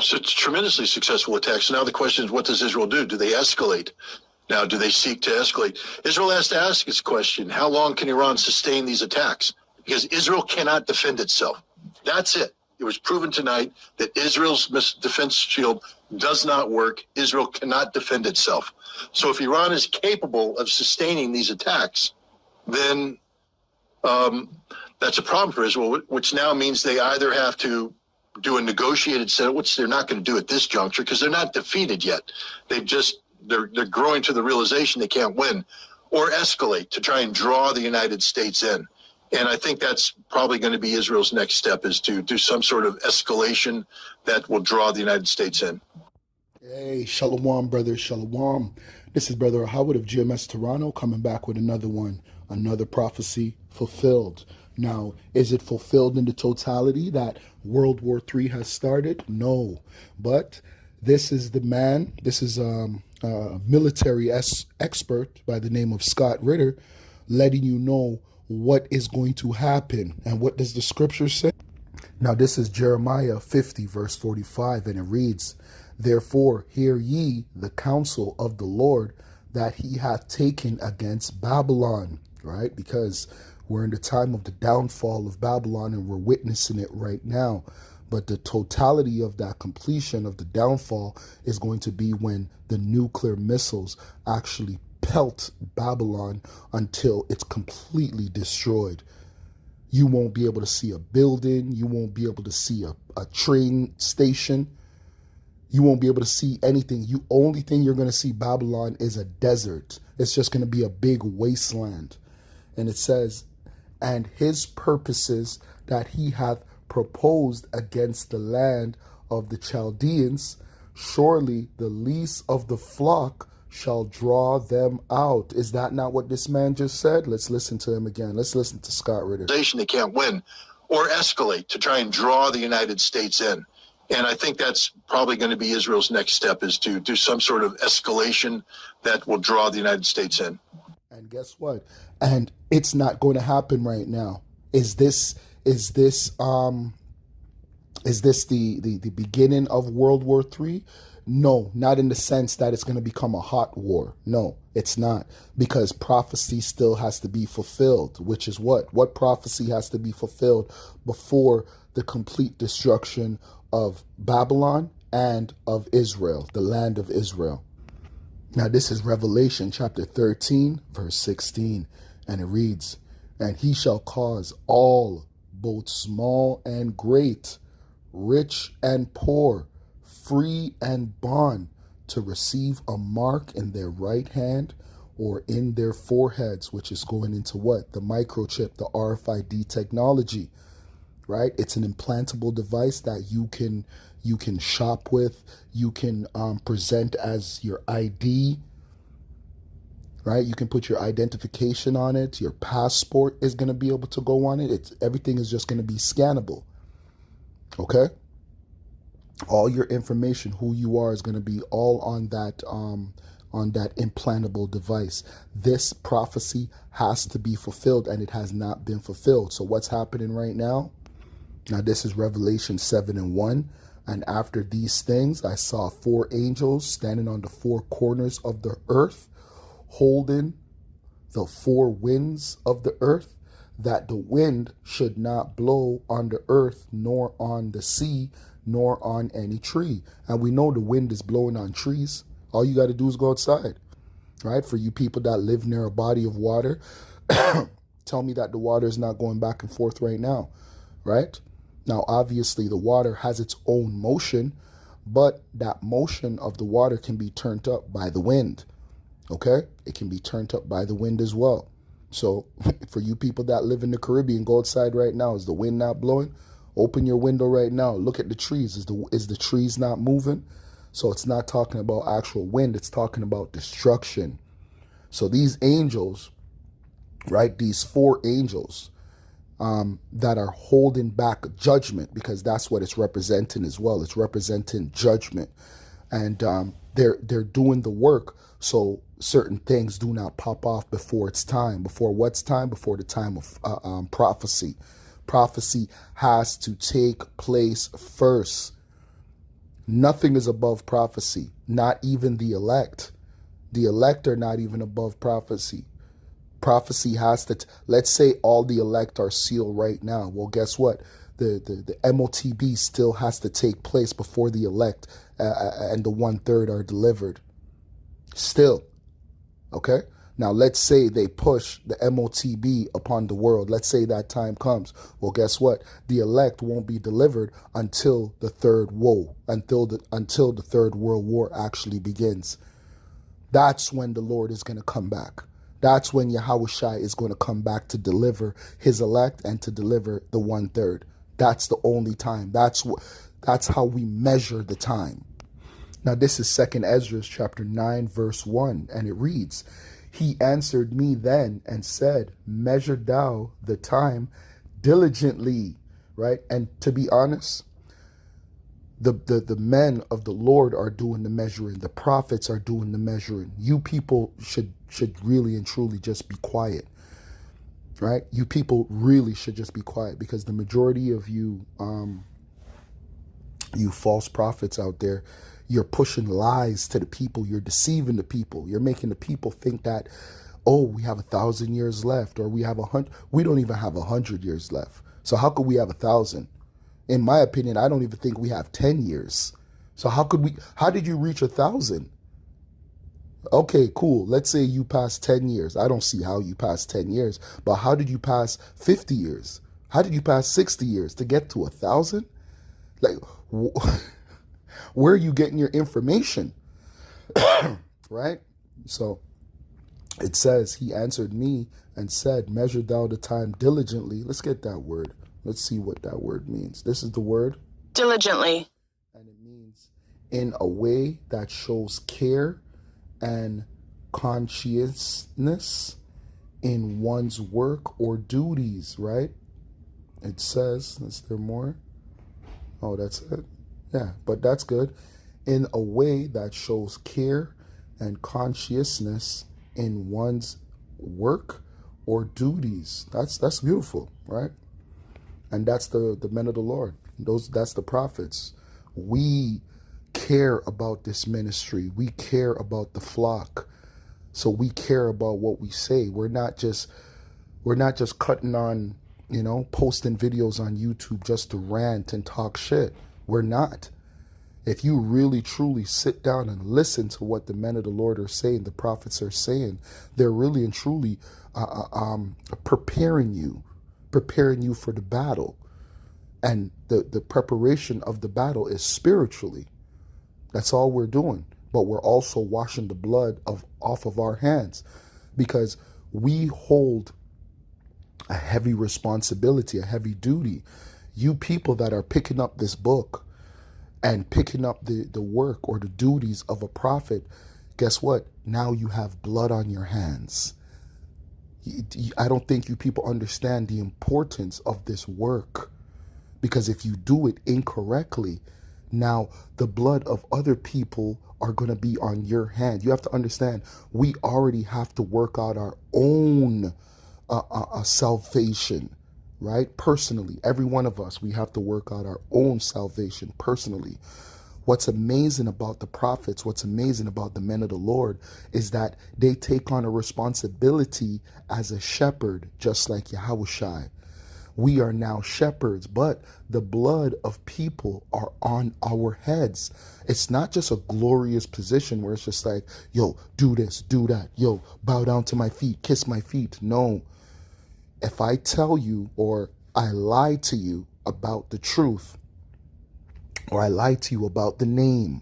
tremendously successful attacks. Now the question is, what does Israel do? Do they escalate? Now, do they seek to escalate? Israel has to ask its question, how long can Iran sustain these attacks? Because Israel cannot defend itself. That's it. It was proven tonight that Israel's defense shield does not work. Israel cannot defend itself. So if Iran is capable of sustaining these attacks, then that's a problem for Israel, which now means they either have to do a negotiated settlement, which they're not going to do at this juncture because they're not defeated yet. They're growing to the realization they can't win, or escalate to try and draw the United States in. And I think that's probably going to be Israel's next step, is to do some sort of escalation that will draw the United States in. Hey, Shalom, brother, Shalom. This is Brother Howard of GMS Toronto coming back with another one, another prophecy fulfilled. Now, is it fulfilled in the totality that World War III has started? No. But this is the man, this is a military expert by the name of Scott Ritter, letting you know what is going to happen. And what does the scripture say? Now, this is Jeremiah 50, verse 45, and it reads, "Therefore hear ye the counsel of the Lord that he hath taken against Babylon," right? Because we're in the time of the downfall of Babylon and we're witnessing it right now. But the totality of that completion of the downfall is going to be when the nuclear missiles actually pelt Babylon until it's completely destroyed. You won't be able to see a building. You won't be able to see a train station. You won't be able to see anything. Only thing you're going to see Babylon is a desert. It's just going to be a big wasteland. And it says, "And his purposes that he hath proposed against the land of the Chaldeans, surely the least of the flock shall draw them out." Is that not what this man just said? Let's listen to him again. Let's listen to Scott Ritter. They can't win, or escalate to try and draw the United States in. And I think that's probably going to be Israel's next step, is to do some sort of escalation that will draw the United States in. And guess what? And it's not going to happen right now. Is this the beginning of World War III? No, not in the sense that it's going to become a hot war. No, it's not, because prophecy still has to be fulfilled, which is what? What prophecy has to be fulfilled before the complete destruction of Babylon and of Israel, the land of Israel? Now, this is Revelation chapter 13, verse 16, and it reads, "And he shall cause all, both small and great, rich and poor, free and bond, to receive a mark in their right hand or in their foreheads," which is going into what? The microchip, the RFID technology, right? It's an implantable device that you can shop with, you can present as your ID, right? You can put your identification on it. Your passport is going to be able to go on it. Everything is just going to be scannable. Okay? All your information, who you are, is going to be all on that implantable device. This prophecy has to be fulfilled, and it has not been fulfilled. So what's happening right now? Now, this is Revelation 7:1. "And after these things, I saw 4 angels standing on the 4 corners of the earth, holding the 4 winds of the earth, that the wind should not blow on the earth, nor on the sea, nor on any tree." And we know the wind is blowing on trees. All you got to do is go outside, right? For you people that live near a body of water, tell me that the water is not going back and forth right now, right? Now, obviously, the water has its own motion, but that motion of the water can be turned up by the wind, okay? It can be turned up by the wind as well. So for you people that live in the Caribbean, go outside right now. Is the wind not blowing? Open your window right now. Look at the trees. Is the trees not moving? So it's not talking about actual wind. It's talking about destruction. So these angels, right, these 4 angels, that are holding back judgment, because that's what it's representing as well. It's representing judgment, and they're doing the work so certain things do not pop off before it's time. Before what's time? Before the time of prophecy. Prophecy has to take place first. Nothing is above prophecy, not even the elect. The elect are not even above prophecy. Prophecy has to, let's say all the elect are sealed right now. Well, guess what? The MOTB still has to take place before the elect and the 1/3 are delivered. Still. Okay? Now, let's say they push the MOTB upon the world. Let's say that time comes. Well, guess what? The elect won't be delivered until the third woe, until the third world war actually begins. That's when the Lord is going to come back. That's when Yahushua is going to come back to deliver his elect and to deliver the 1/3. That's the only time. That's how we measure the time. Now, this is 2nd Ezra chapter 9, verse 1, and it reads, He answered me then and said, Measure thou the time diligently, right? And to be honest, the men of the Lord are doing the measuring. The prophets are doing the measuring. You people should really and truly just be quiet, right? You people really should just be quiet, because the majority of you, you false prophets out there, you're pushing lies to the people. You're deceiving the people. You're making the people think that, oh, we have 1,000 years left, or we have 100. We don't even have 100 years left. So how could we have 1,000? In my opinion, I don't even think we have 10 years. So how did you reach 1,000? Okay, cool. Let's say you passed 10 years. I don't see how you passed 10 years, but how did you pass 50 years? How did you pass 60 years to get to 1,000? Like, where are you getting your information? Right? So it says, He answered me and said, Measure thou the time diligently. Let's get that word. Let's see what that word means. This is the word. Diligently. And it means in a way that shows care and conscientiousness in one's work or duties, right? It says, is there more? Oh, that's it. Yeah, but that's good. In a way that shows care and conscientiousness in one's work or duties. That's beautiful, right? And that's the men of the Lord. That's the prophets. We care about this ministry. We care about the flock. So we care about what we say. We're not just cutting on, posting videos on YouTube just to rant and talk shit. We're not. If you really truly sit down and listen to what the men of the Lord are saying, the prophets are saying, they're really and truly preparing you for the battle. And the preparation of the battle is spiritually. That's all we're doing. But we're also washing the blood off of our hands, because we hold a heavy responsibility, a heavy duty. You people that are picking up this book and picking up the work or the duties of a prophet, guess what? Now you have blood on your hands. I don't think you people understand the importance of this work, because if you do it incorrectly, now the blood of other people are going to be on your hand. You have to understand, we already have to work out our own salvation, right? Personally, every one of us, we have to work out our own salvation personally. What's amazing about the prophets, what's amazing about the men of the Lord, is that they take on a responsibility as a shepherd, just like Yahushua. We are now shepherds, but the blood of people are on our heads. It's not just a glorious position where it's just like, yo, do this, do that. Yo, bow down to my feet, kiss my feet. No. If I tell you, or I lie to you about the truth, or I lie to you about the name,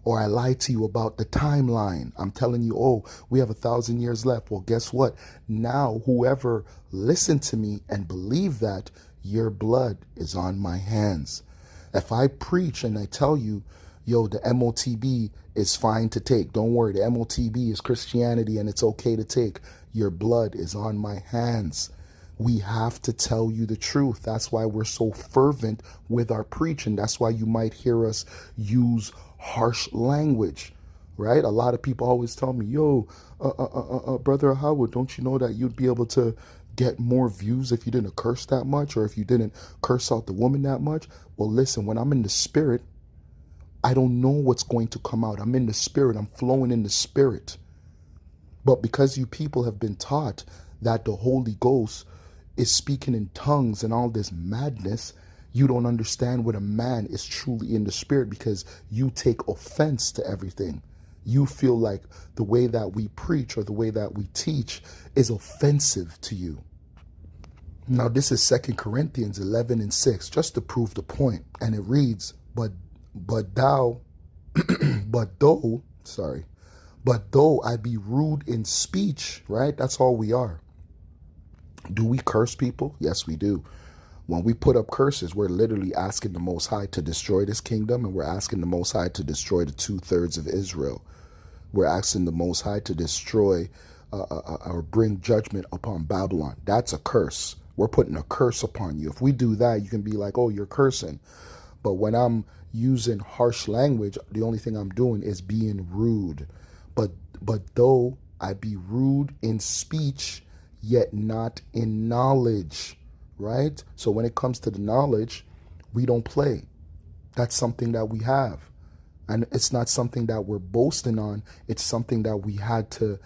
or I lie to you about the timeline, I'm telling you, oh, we have 1,000 years left. Well, guess what? Now, whoever listened to me and believed that, your blood is on my hands. If I preach and I tell you, yo, the MOTB is fine to take, don't worry, the MOTB is Christianity and it's okay to take, your blood is on my hands. We have to tell you the truth. That's why we're so fervent with our preaching. That's why you might hear us use harsh language, right? A lot of people always tell me, yo, Brother Howard, don't you know that you'd be able to get more views if you didn't curse that much, or if you didn't curse out the woman that much? Well, listen, when I'm in the spirit, I don't know what's going to come out. I'm in the spirit. I'm flowing in the spirit. But because you people have been taught that the Holy Ghost is speaking in tongues and all this madness, you don't understand what a man is truly in the spirit, because you take offense to everything. You feel like the way that we preach or the way that we teach is offensive to you. Now, this is 2 Corinthians 11:6, just to prove the point. And it reads, but though I be rude in speech, right? That's all we are. Do we curse people? Yes, we do. When we put up curses, we're literally asking the Most High to destroy this kingdom, and we're asking the Most High to destroy the 2/3 of Israel. We're asking the Most High to destroy or bring judgment upon Babylon. That's a curse. We're putting a curse upon you. If we do that, you can be like, oh, you're cursing. But when I'm using harsh language, the only thing I'm doing is being rude. But though I be rude in speech, yet not in knowledge, right? So when it comes to the knowledge, we don't play. That's something that we have. And it's not something that we're boasting on. It's something that we had to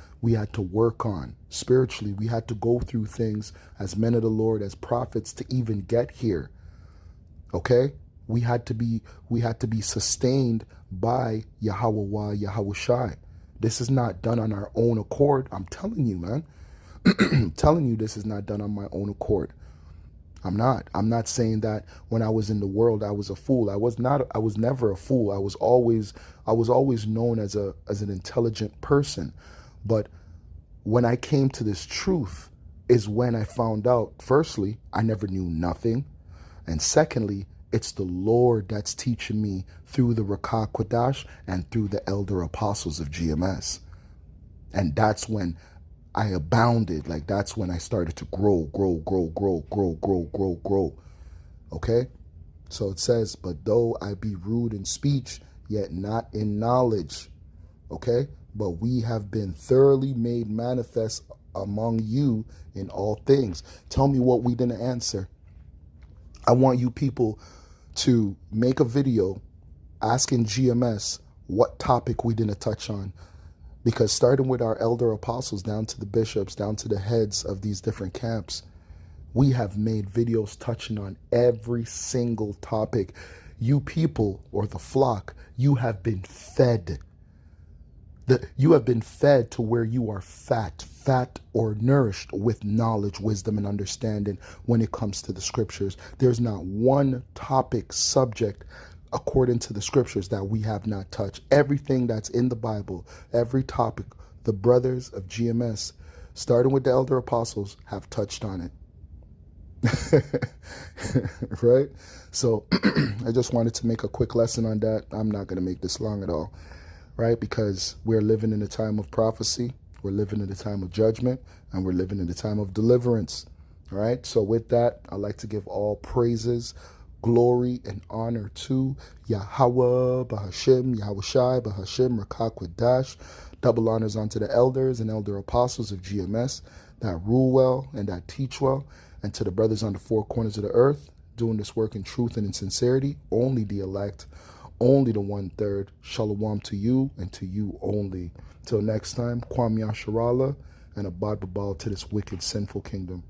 work on spiritually. We had to go through things as men of the Lord, as prophets, to even get here. Okay? We had to be sustained by Yahweh Yahweh Shai. This is not done on our own accord. I'm telling you, man. I'm telling you, this is not done on my own accord. I'm not saying that when I was in the world I was a fool. I was never a fool. I was always known as an intelligent person. But when I came to this truth is when I found out, firstly, I never knew nothing. And secondly, it's the Lord that's teaching me through the Rakah Kodash and through the elder apostles of GMS. And that's when I abounded. Like, that's when I started to grow. Okay? So it says, but though I be rude in speech, yet not in knowledge. Okay? But we have been thoroughly made manifest among you in all things. Tell me what we didn't answer. I want you people to make a video asking GMS what topic we didn't touch on. Because starting with our elder apostles down to the bishops, down to the heads of these different camps, we have made videos touching on every single topic. You people, or the flock, you have been fed. You have been fed to where you are fat or nourished with knowledge, wisdom, and understanding when it comes to the scriptures. There's not one topic, subject, according to the scriptures, that we have not touched. Everything that's in the Bible, every topic, the brothers of GMS, starting with the elder apostles, have touched on it. Right? So I just wanted to make a quick lesson on that. I'm not going to make this long at all, right? Because we're living in a time of prophecy, we're living in a time of judgment, and we're living in a time of deliverance. All right? So with that, I'd like to give all praises, glory, and honor to Yahweh, Bahashim, Yahweh Shai, Bahashim, Rakah Kodash. Double honors unto the elders and elder apostles of GMS that rule well and that teach well, and to the brothers on the four corners of the earth doing this work in truth and in sincerity, only the elect, only the 1/3. Shalom to you and to you only. Till next time, Kwam Yasharallah, and Abad Babal to this wicked, sinful kingdom.